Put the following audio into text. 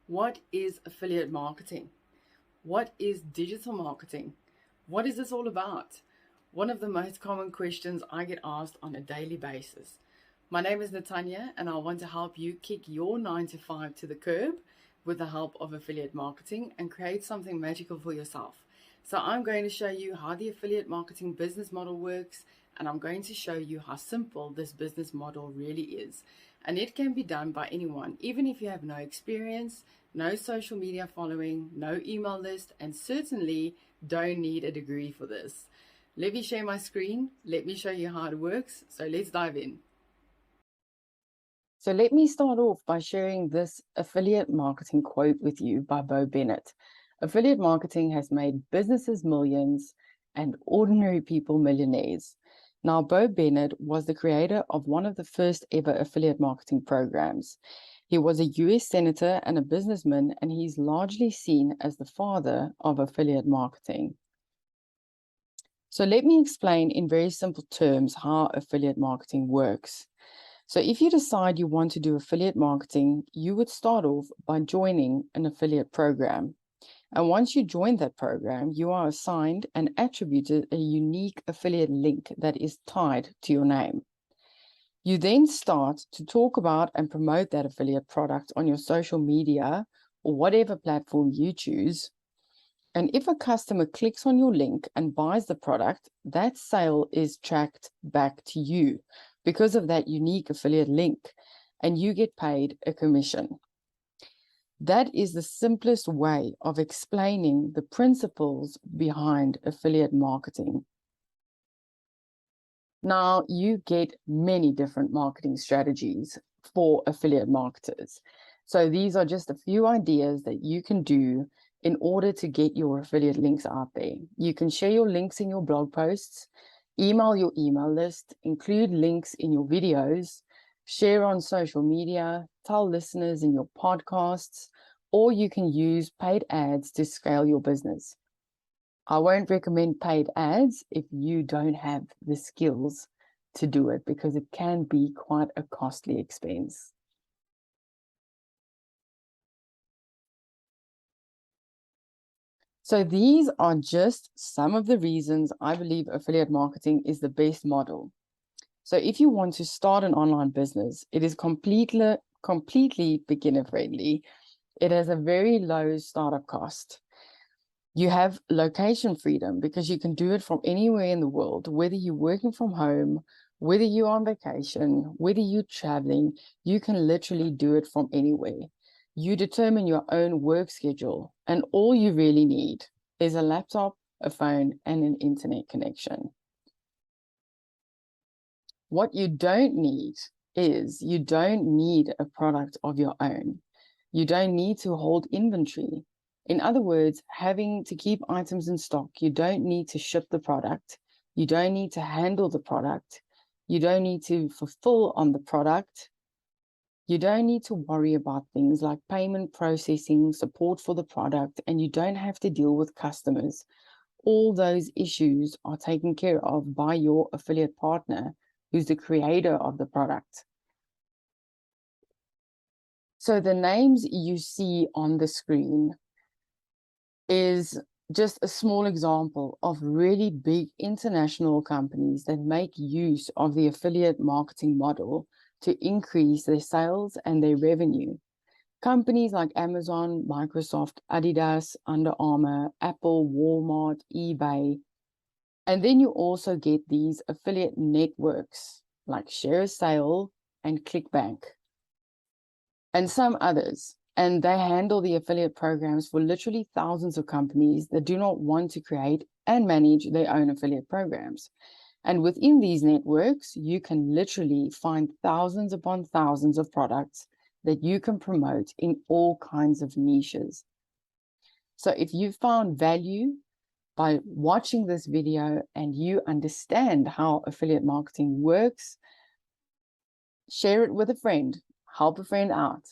What is affiliate marketing? What is digital marketing? What is this all about? One of the most common questions I get asked on a daily basis. My name is Natanya, and I want to help you kick your 9 to 5 to the curb with the help of affiliate marketing and create something magical for yourself. So I'm going to show you how the affiliate marketing business model works, and I'm going to show you how simple this business model really is. And it can be done by anyone, even if you have no experience, no social media following, no email list, and certainly don't need a degree for this. Let me share my screen. Let me show you how it works. So let's dive in. So let me start off by sharing this affiliate marketing quote with you by Bo Bennett. Affiliate marketing has made businesses millions and ordinary people millionaires. Now, Bo Bennett was the creator of one of the first ever affiliate marketing programs. He was a US senator and a businessman, and he's largely seen as the father of affiliate marketing. So let me explain in very simple terms how affiliate marketing works. So if you decide you want to do affiliate marketing, you would start off by joining an affiliate program. And once you join that program, you are assigned and attributed a unique affiliate link that is tied to your name. You then start to talk about and promote that affiliate product on your social media or whatever platform you choose. And if a customer clicks on your link and buys the product, that sale is tracked back to you because of that unique affiliate link, and you get paid a commission. That is the simplest way of explaining the principles behind affiliate marketing. Now, you get many different marketing strategies for affiliate marketers. So these are just a few ideas that you can do in order to get your affiliate links out there. You can share your links in your blog posts, email your email list, include links in your videos, share on social media, tell listeners in your podcasts, or you can use paid ads to scale your business. I won't recommend paid ads if you don't have the skills to do it, because it can be quite a costly expense. So these are just some of the reasons I believe affiliate marketing is the best model. So if you want to start an online business, it is completely beginner friendly. It has a very low startup cost. You have location freedom because you can do it from anywhere in the world, whether you're working from home, whether you're on vacation, whether you're traveling, you can literally do it from anywhere. You determine your own work schedule, and all you really need is a laptop, a phone, and an internet connection. What you don't need is you don't need a product of your own. You don't need to hold inventory. In other words, having to keep items in stock. You don't need to ship the product. You don't need to handle the product. You don't need to fulfill on the product. You don't need to worry about things like payment processing, support for the product, and you don't have to deal with customers. All those issues are taken care of by your affiliate partner, who's the creator of the product. So the names you see on the screen is just a small example of really big international companies that make use of the affiliate marketing model to increase their sales and their revenue. Companies like Amazon, Microsoft, Adidas, Under Armour, Apple, Walmart, eBay. And then you also get these affiliate networks like Share a Sale and ClickBank and some others. And they handle the affiliate programs for literally thousands of companies that do not want to create and manage their own affiliate programs. And within these networks, you can literally find thousands upon thousands of products that you can promote in all kinds of niches. So if you found value by watching this video and you understand how affiliate marketing works, share it with a friend, help a friend out.